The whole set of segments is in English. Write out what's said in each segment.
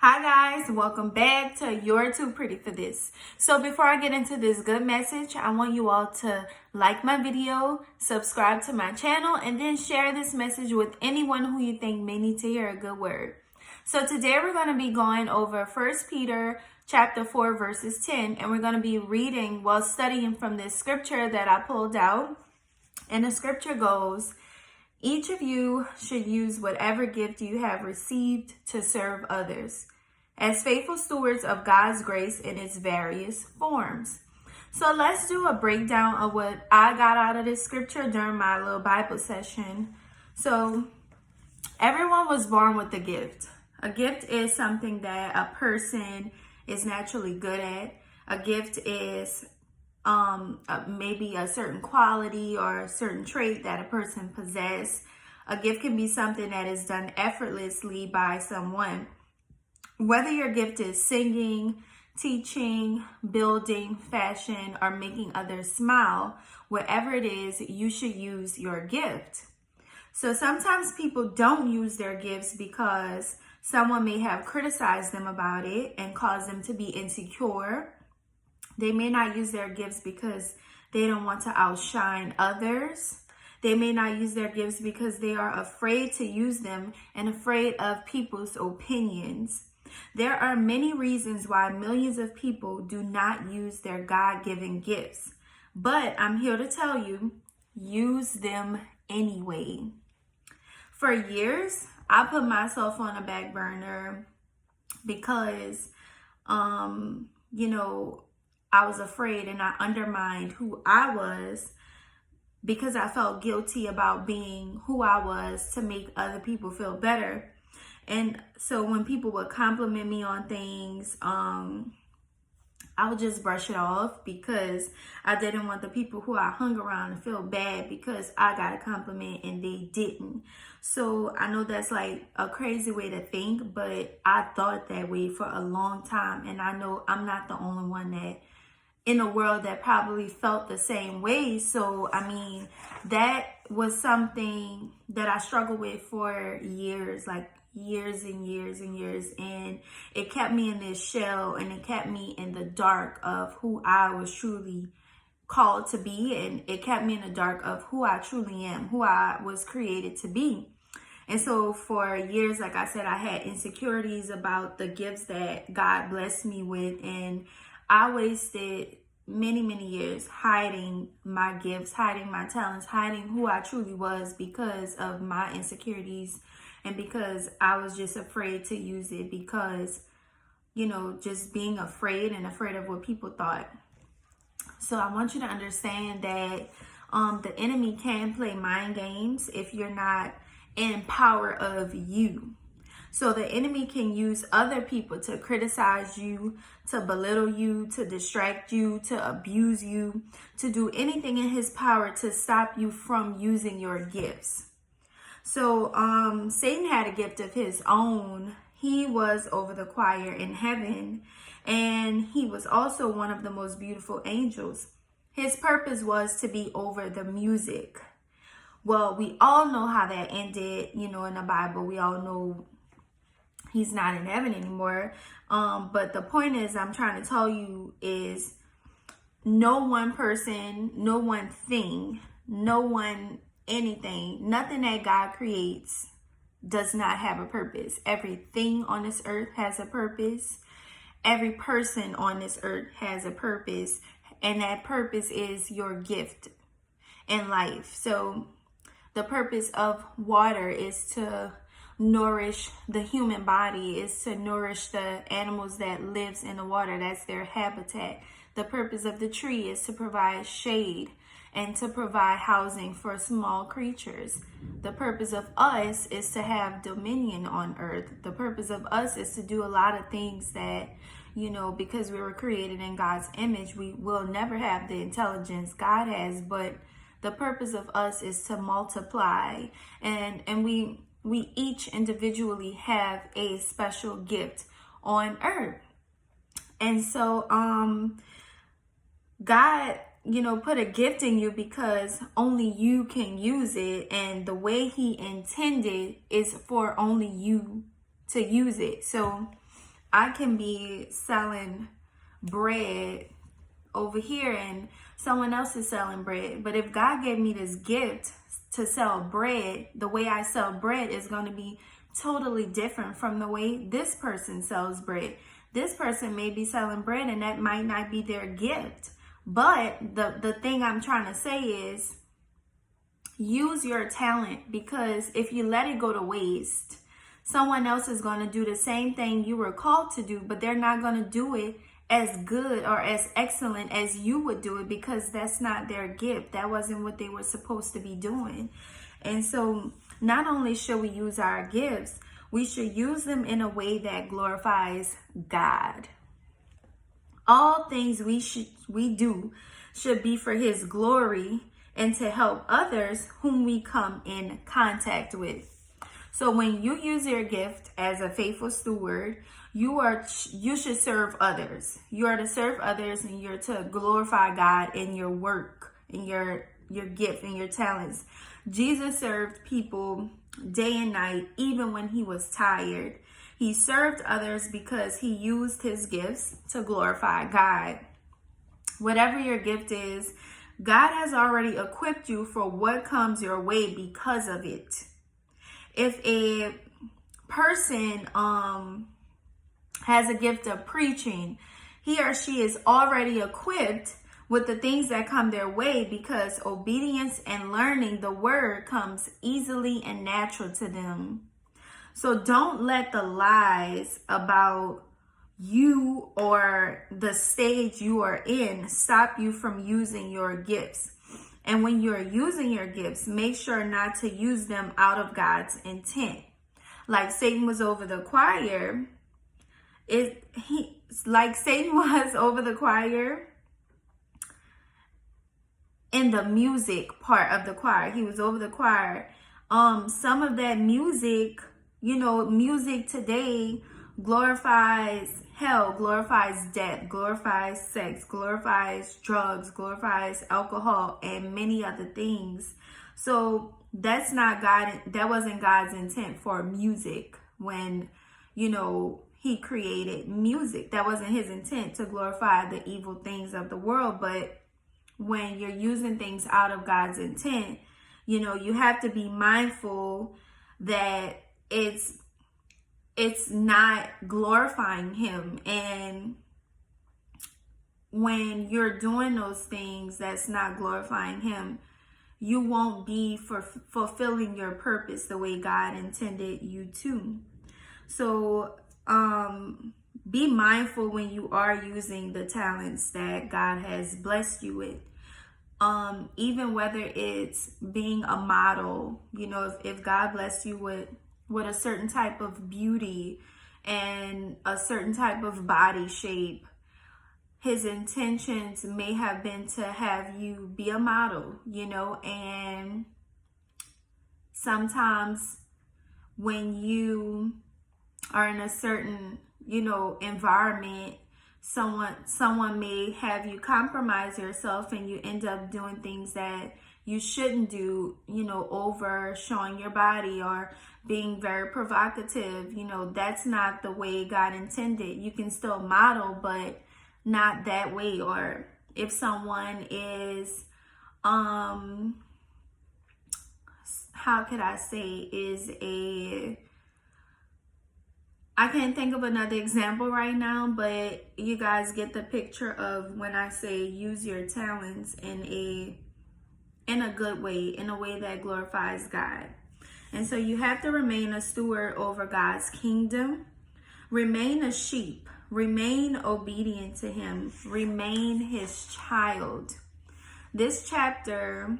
Hi guys, welcome back to You're Too Pretty for This. So before I get into this good message, I want you all to like my video, subscribe to my channel, and then share this message with anyone who you think may need to hear a good word. So today we're going to be going over 1 Peter chapter 4 verses 10, and we're going to be reading while studying from this scripture that I pulled out. And the scripture goes, each of you should use whatever gift you have received to serve others as faithful stewards of God's grace in its various forms. So let's do a breakdown of what I got out of this scripture during my little Bible session. So everyone was born with a gift. A gift is something that a person is naturally good at. A gift is maybe a certain quality or a certain trait that a person possesses. A gift can be something that is done effortlessly by someone. Whether your gift is singing, teaching, building, fashion, or making others smile, whatever it is, you should use your gift. So sometimes people don't use their gifts because someone may have criticized them about it and caused them to be insecure. They may not use their gifts because they don't want to outshine others. They may not use their gifts because they are afraid to use them and afraid of people's opinions. There are many reasons why millions of people do not use their God-given gifts. But I'm here to tell you, use them anyway. For years, I put myself on a back burner because, I was afraid and I undermined who I was because I felt guilty about being who I was to make other people feel better. And so when people would compliment me on things, I would just brush it off because I didn't want the people who I hung around to feel bad because I got a compliment and they didn't. So I know that's like a crazy way to think, but I thought that way for a long time. And I know I'm not the only one that in the world that probably felt the same way. So, that was something that I struggled with for years, like years and years and years. And it kept me in this shell and it kept me in the dark of who I was truly called to be. And it kept me in the dark of who I truly am, who I was created to be. And so for years, like I said, I had insecurities about the gifts that God blessed me with. And I wasted many years hiding my gifts, hiding my talents, hiding who I truly was because of my insecurities and because I was just afraid to use it because, just being afraid and afraid of what people thought. So I want you to understand that the enemy can play mind games if you're not in power of you. So the enemy can use other people to criticize you, to belittle you, to distract you, to abuse you, to do anything in his power to stop you from using your gifts. So Satan had a gift of his own. He was over the choir in heaven, and he was also one of the most beautiful angels. His purpose was to be over the music. Well, we all know how that ended, in the Bible. We all know he's not in heaven anymore. But the point is, I'm trying to tell you is no one person, no one thing, no one anything, nothing that God creates does not have a purpose. Everything on this earth has a purpose. Every person on this earth has a purpose. And that purpose is your gift in life. So the purpose of water is to nourish the human body, is to nourish the animals that lives in the water. That's their habitat. The purpose of the tree is to provide shade and to provide housing for small creatures. The purpose of us is to have dominion on earth. The purpose of us is to do a lot of things that, because we were created in God's image, we will never have the intelligence God has, but the purpose of us is to multiply, and we each individually have a special gift on earth. And so God, put a gift in you because only you can use it, and the way he intended is for only you to use it. So I can be selling bread over here and someone else is selling bread. But if God gave me this gift to sell bread, the way I sell bread is going to be totally different from the way this person sells bread. This person may be selling bread and that might not be their gift. But the thing I'm trying to say is use your talent, because if you let it go to waste, someone else is going to do the same thing you were called to do, but they're not going to do it as good or as excellent as you would do it, because that's not their gift. That wasn't what they were supposed to be doing. And so not only should we use our gifts, we should use them in a way that glorifies God. All things we do should be for his glory and to help others whom we come in contact with. So when you use your gift as a faithful steward, you should serve others. You are to serve others, and you're to glorify God in your work, in your gift and your talents. Jesus served people day and night, even when he was tired. He served others because he used his gifts to glorify God. Whatever your gift is, God has already equipped you for what comes your way because of it. If a person has a gift of preaching, he or she is already equipped with the things that come their way, because obedience and learning the word comes easily and natural to them. So don't let the lies about you or the stage you are in stop you from using your gifts. And when you're using your gifts, make sure not to use them out of God's intent. Like Satan was over the choir. Satan was over the choir in the music part of the choir. He was over the choir. Some of that music, music today glorifies hell, glorifies death, glorifies sex, glorifies drugs, glorifies alcohol, and many other things. So that's not God. That wasn't God's intent for music when, he created music. That wasn't his intent, to glorify the evil things of the world. But when you're using things out of God's intent, you have to be mindful that it's not glorifying him. And when you're doing those things that's not glorifying him, you won't be fulfilling your purpose the way God intended you to. So be mindful when you are using the talents that God has blessed you with. Even whether it's being a model, if God blessed you with a certain type of beauty and a certain type of body shape, his intentions may have been to have you be a model, and sometimes when you are in a certain, environment, someone may have you compromise yourself and you end up doing things that you shouldn't do, over showing your body or being very provocative. That's not the way God intended. You can still model, but not that way. Or if someone is, how could I say, I can't think of another example right now, but you guys get the picture of when I say use your talents in a good way, in a way that glorifies God. And so you have to remain a steward over God's kingdom. Remain a sheep. Remain obedient to him. Remain his child. This chapter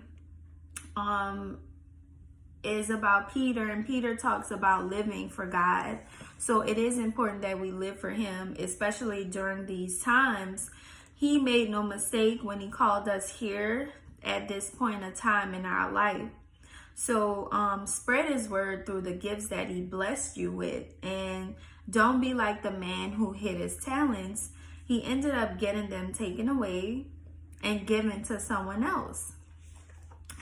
is about Peter, and Peter talks about living for God. So it is important that we live for him, especially during these times. He made no mistake when he called us here at this point of time in our life. So spread his word through the gifts that he blessed you with. And don't be like the man who hid his talents. He ended up getting them taken away and given to someone else.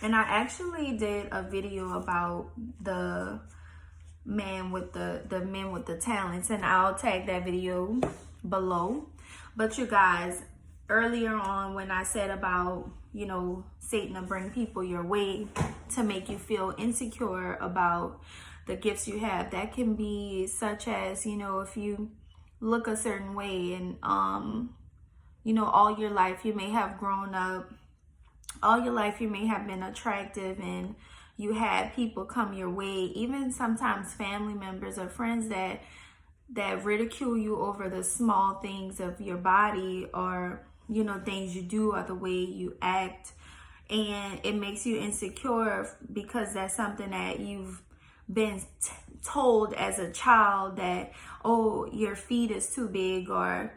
And I actually did a video about the man with the men with the talents, and I'll tag that video below. But you guys, earlier on when I said about, you know, Satan to bring people your way to make you feel insecure about the gifts you have, that can be such as, you know, if you look a certain way and you know, all your life you may have grown up, all your life you may have been attractive, and you had people come your way, even sometimes family members or friends that ridicule you over the small things of your body, or, you know, things you do or the way you act, and it makes you insecure because that's something that you've been told as a child, that, oh, your feet is too big, or,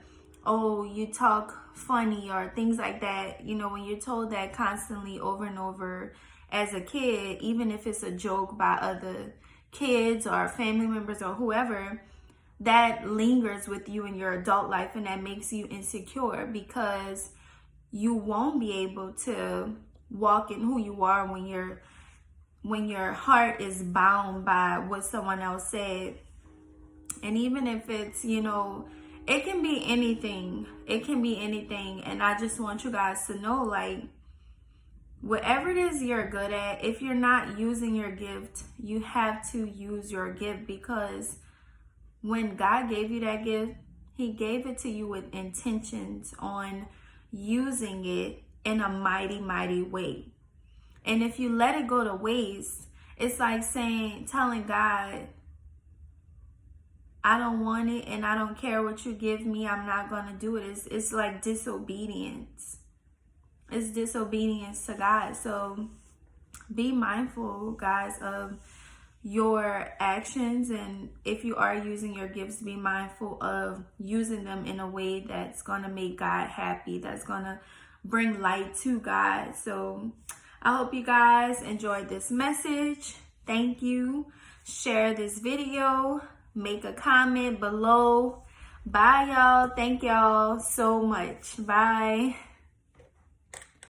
oh, you talk funny, or things like that. You know, when you're told that constantly over and over as a kid, even if it's a joke by other kids or family members or whoever, that lingers with you in your adult life, and that makes you insecure because you won't be able to walk in who you are when your heart is bound by what someone else said. And even if it's, you know, it can be anything. It can be anything. And I just want you guys to know, like, whatever it is you're good at, if you're not using your gift, you have to use your gift, because when God gave you that gift, he gave it to you with intentions on using it in a mighty, mighty way. And if you let it go to waste, it's like telling God, I don't want it and I don't care what you give me, I'm not going to do it. It's like disobedience. It's disobedience to God. So be mindful, guys, of your actions, and if you are using your gifts, be mindful of using them in a way that's going to make God happy, that's going to bring light to God. So I hope you guys enjoyed this message. Thank you. Share this video, make a comment below. Bye, y'all. Thank y'all so much. Bye.